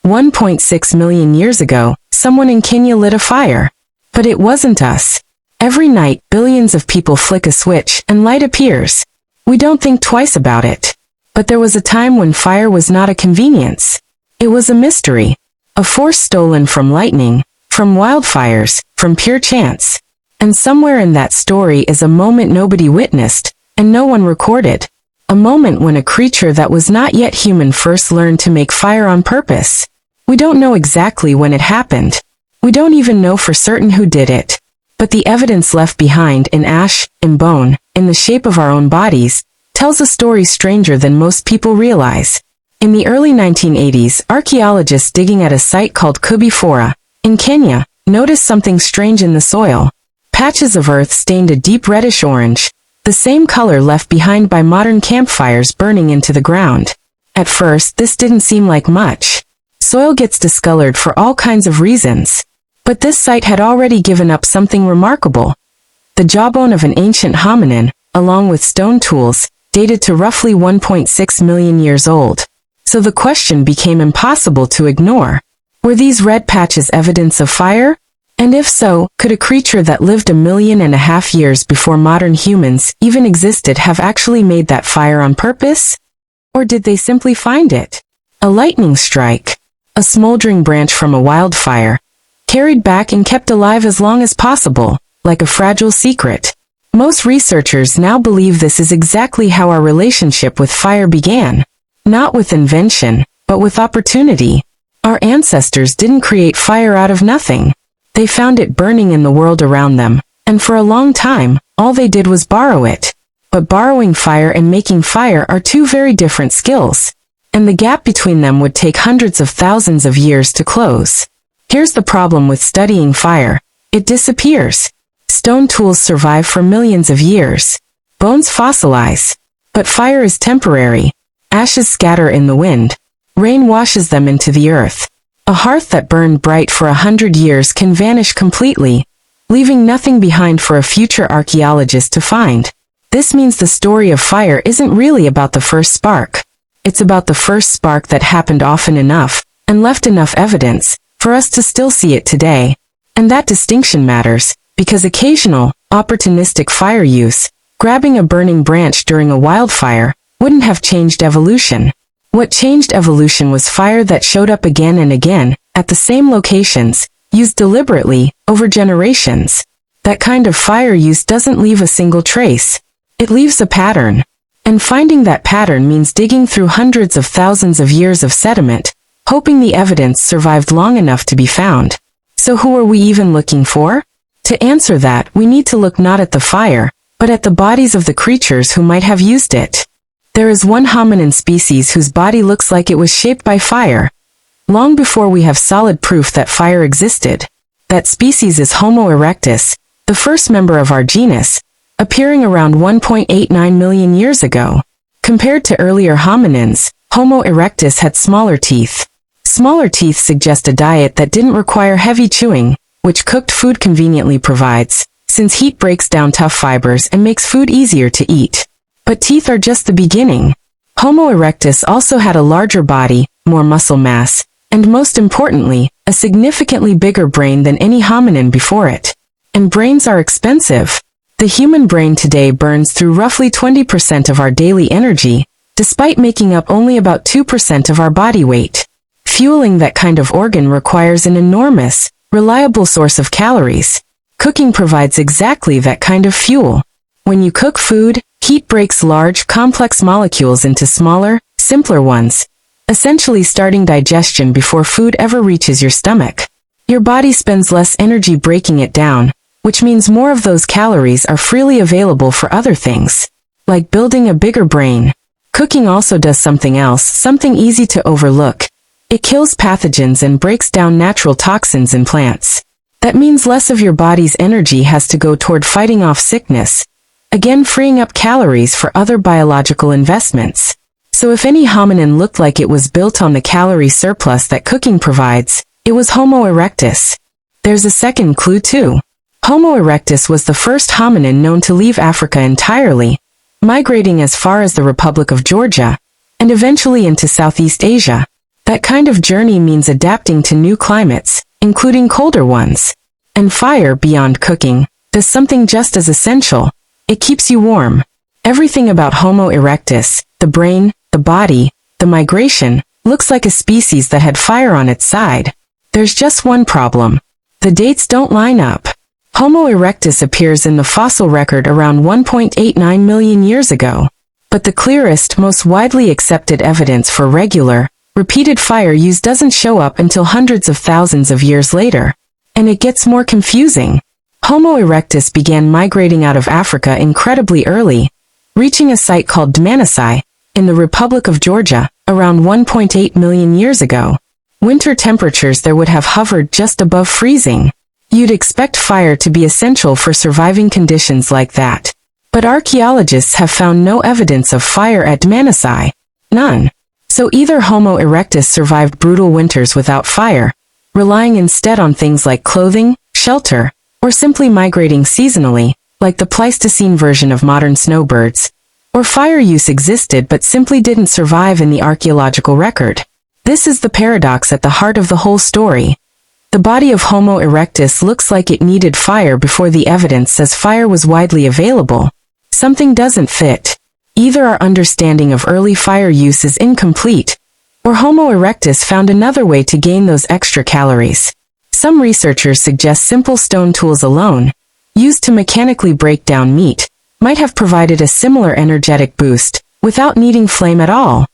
1.6 million years ago, someone in Kenya lit a fire. But it wasn't us. Every night, billions of people flick a switch and light appears. We don't think twice about it. But there was a time when fire was not a convenience. It was a mystery. A force stolen from lightning, from wildfires, from pure chance. And somewhere in that story is a moment nobody witnessed, and no one recorded. A moment when a creature that was not yet human first learned to make fire on purpose. We don't know exactly when it happened. We don't even know for certain who did it. But the evidence left behind in ash, in bone, in the shape of our own bodies, tells a story stranger than most people realize. In the early 1980s, archaeologists digging at a site called Koobi Fora, in Kenya, noticed something strange in the soil. Patches of earth stained a deep reddish-orange, the same color left behind by modern campfires burning into the ground. At first, this didn't seem like much. Soil gets discolored for all kinds of reasons. But this site had already given up something remarkable. The jawbone of an ancient hominin, along with stone tools, dated to roughly 1.6 million years old. So the question became impossible to ignore. Were these red patches evidence of fire? And if so, could a creature that lived 1.5 million years before modern humans even existed have actually made that fire on purpose? Or did they simply find it? A lightning strike, a smoldering branch from a wildfire, carried back and kept alive as long as possible, like a fragile secret. Most researchers now believe this is exactly how our relationship with fire began. Not with invention, but with opportunity. Our ancestors didn't create fire out of nothing. They found it burning in the world around them, and for a long time, all they did was borrow it. But borrowing fire and making fire are two very different skills. And the gap between them would take hundreds of thousands of years to close. Here's the problem with studying fire. It disappears. Stone tools survive for millions of years. Bones fossilize. But fire is temporary. Ashes scatter in the wind. Rain washes them into the earth. A hearth that burned bright for 100 years can vanish completely, leaving nothing behind for a future archaeologist to find. This means the story of fire isn't really about the first spark. It's about the first spark that happened often enough, and left enough evidence, for us to still see it today. And that distinction matters, because occasional, opportunistic fire use, grabbing a burning branch during a wildfire, wouldn't have changed evolution. What changed evolution was fire that showed up again and again, at the same locations, used deliberately, over generations. That kind of fire use doesn't leave a single trace. It leaves a pattern. And finding that pattern means digging through hundreds of thousands of years of sediment, hoping the evidence survived long enough to be found. So who are we even looking for? To answer that, we need to look not at the fire, but at the bodies of the creatures who might have used it. There is one hominin species whose body looks like it was shaped by fire. Long before we have solid proof that fire existed. That species is Homo erectus, the first member of our genus, appearing around 1.89 million years ago. Compared to earlier hominins, Homo erectus had smaller teeth. Smaller teeth suggest a diet that didn't require heavy chewing, which cooked food conveniently provides, since heat breaks down tough fibers and makes food easier to eat. But teeth are just the beginning. Homo erectus also had a larger body, more muscle mass, and most importantly, a significantly bigger brain than any hominin before it. And brains are expensive. The human brain today burns through roughly 20% of our daily energy, despite making up only about 2% of our body weight. Fueling that kind of organ requires an enormous, reliable source of calories. Cooking provides exactly that kind of fuel. When you cook food, heat breaks large, complex molecules into smaller, simpler ones, essentially starting digestion before food ever reaches your stomach. Your body spends less energy breaking it down, which means more of those calories are freely available for other things, like building a bigger brain. Cooking also does something else, something easy to overlook. It kills pathogens and breaks down natural toxins in plants. That means less of your body's energy has to go toward fighting off sickness, again freeing up calories for other biological investments. So if any hominin looked like it was built on the calorie surplus that cooking provides, it was Homo erectus. There's a second clue too. Homo erectus was the first hominin known to leave Africa entirely, migrating as far as the Republic of Georgia, and eventually into Southeast Asia. That kind of journey means adapting to new climates, including colder ones. And fire, beyond cooking, does something just as essential. It keeps you warm. Everything about Homo erectus, the brain, the body, the migration, looks like a species that had fire on its side. There's just one problem. The dates don't line up. Homo erectus appears in the fossil record around 1.89 million years ago. But the clearest, most widely accepted evidence for regular, repeated fire use doesn't show up until hundreds of thousands of years later. And it gets more confusing. Homo erectus began migrating out of Africa incredibly early, reaching a site called Dmanisi, in the Republic of Georgia, around 1.8 million years ago. Winter temperatures there would have hovered just above freezing. You'd expect fire to be essential for surviving conditions like that. But archaeologists have found no evidence of fire at Dmanisi. None. So either Homo erectus survived brutal winters without fire, relying instead on things like clothing, shelter, or simply migrating seasonally, like the Pleistocene version of modern snowbirds. Or fire use existed but simply didn't survive in the archaeological record. This is the paradox at the heart of the whole story. The body of Homo erectus looks like it needed fire before the evidence says fire was widely available. Something doesn't fit. Either our understanding of early fire use is incomplete, or Homo erectus found another way to gain those extra calories. Some researchers suggest simple stone tools alone, used to mechanically break down meat, might have provided a similar energetic boost, without needing flame at all.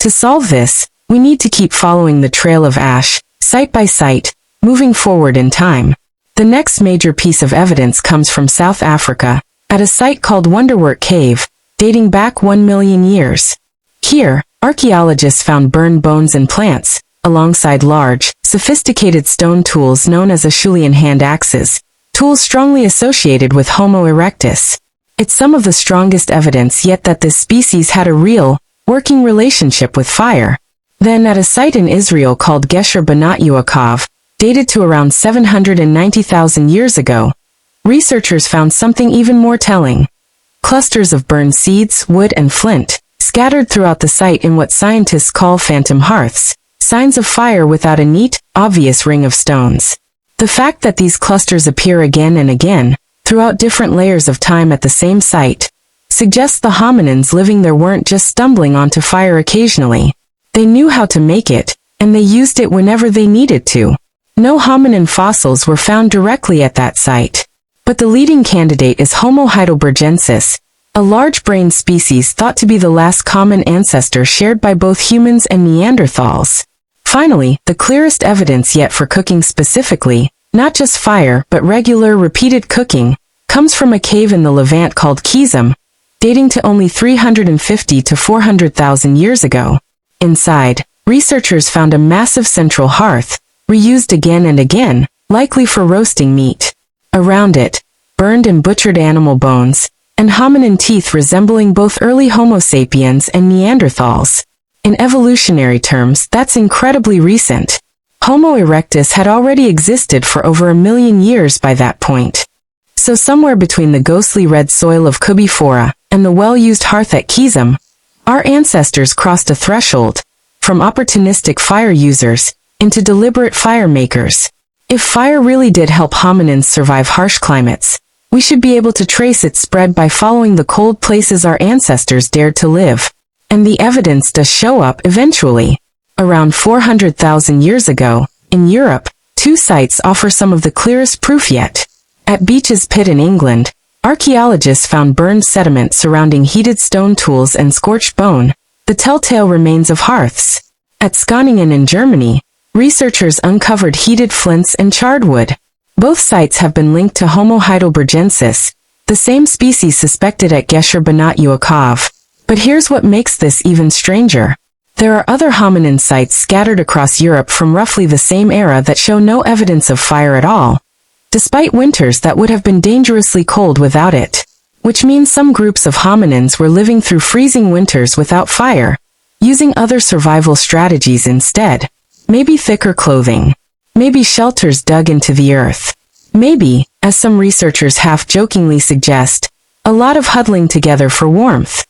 To solve this, we need to keep following the trail of ash, site by site, moving forward in time. The next major piece of evidence comes from South Africa, at a site called Wonderwerk Cave, dating back 1 million years. Here, archaeologists found burned bones and plants, alongside large, sophisticated stone tools known as Acheulean hand axes, tools strongly associated with Homo erectus. It's some of the strongest evidence yet that this species had a real, working relationship with fire. Then at a site in Israel called Gesher Banat Yaakov, dated to around 790,000 years ago, researchers found something even more telling. Clusters of burned seeds, wood and flint, scattered throughout the site in what scientists call phantom hearths, signs of fire without a neat, obvious ring of stones. The fact that these clusters appear again and again, throughout different layers of time at the same site, suggests the hominins living there weren't just stumbling onto fire occasionally. They knew how to make it, and they used it whenever they needed to. No hominin fossils were found directly at that site. But the leading candidate is Homo heidelbergensis, a large-brained species thought to be the last common ancestor shared by both humans and Neanderthals. Finally, the clearest evidence yet for cooking specifically, not just fire but regular repeated cooking, comes from a cave in the Levant called Qesem, dating to only 350 to 400,000 years ago. Inside, researchers found a massive central hearth, reused again and again, likely for roasting meat. Around it, burned and butchered animal bones, and hominin teeth resembling both early Homo sapiens and Neanderthals. In evolutionary terms, that's incredibly recent. Homo erectus had already existed for over 1 million years by that point. So somewhere between the ghostly red soil of Koobi Fora and the well-used hearth at Qesem, our ancestors crossed a threshold, from opportunistic fire users into deliberate fire makers. If fire really did help hominins survive harsh climates, we should be able to trace its spread by following the cold places our ancestors dared to live. And the evidence does show up eventually. Around 400,000 years ago, in Europe, 2 sites offer some of the clearest proof yet. At Beech's Pit in England, archaeologists found burned sediment surrounding heated stone tools and scorched bone, the telltale remains of hearths. At Schöningen in Germany, researchers uncovered heated flints and charred wood. Both sites have been linked to Homo heidelbergensis, the same species suspected at Gesher Banat Yaakov. But here's what makes this even stranger. There are other hominin sites scattered across Europe from roughly the same era that show no evidence of fire at all, despite winters that would have been dangerously cold without it. Which means some groups of hominins were living through freezing winters without fire, using other survival strategies instead. Maybe thicker clothing. Maybe shelters dug into the earth. Maybe, as some researchers half-jokingly suggest, a lot of huddling together for warmth.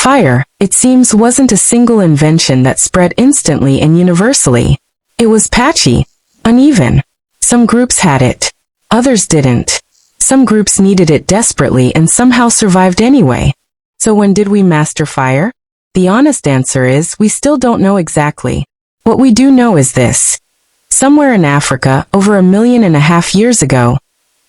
Fire, it seems, wasn't a single invention that spread instantly and universally. It was patchy, uneven. Some groups had it. Others didn't. Some groups needed it desperately and somehow survived anyway. So when did we master fire? The honest answer is we still don't know exactly. What we do know is this. Somewhere in Africa, over 1.5 million years ago,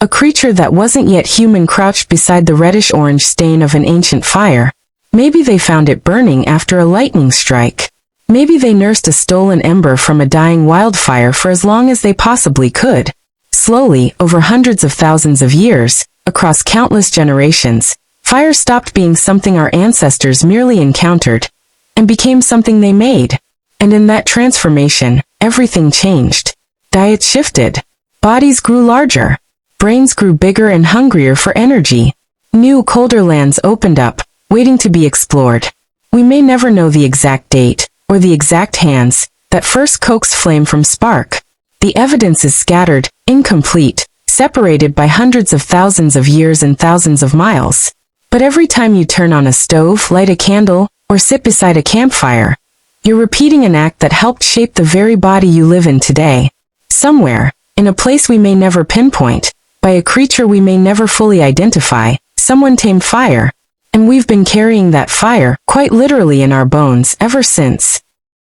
a creature that wasn't yet human crouched beside the reddish-orange stain of an ancient fire. Maybe they found it burning after a lightning strike. Maybe they nursed a stolen ember from a dying wildfire for as long as they possibly could. Slowly, over hundreds of thousands of years, across countless generations, fire stopped being something our ancestors merely encountered, and became something they made. And in that transformation, everything changed. Diets shifted. Bodies grew larger. Brains grew bigger and hungrier for energy. New, colder lands opened up, waiting to be explored. We may never know the exact date, or the exact hands, that first coaxed flame from spark. The evidence is scattered, incomplete, separated by hundreds of thousands of years and thousands of miles. But every time you turn on a stove, light a candle, or sit beside a campfire, you're repeating an act that helped shape the very body you live in today. Somewhere, in a place we may never pinpoint, by a creature we may never fully identify, someone tamed fire. And we've been carrying that fire, quite literally, in our bones ever since.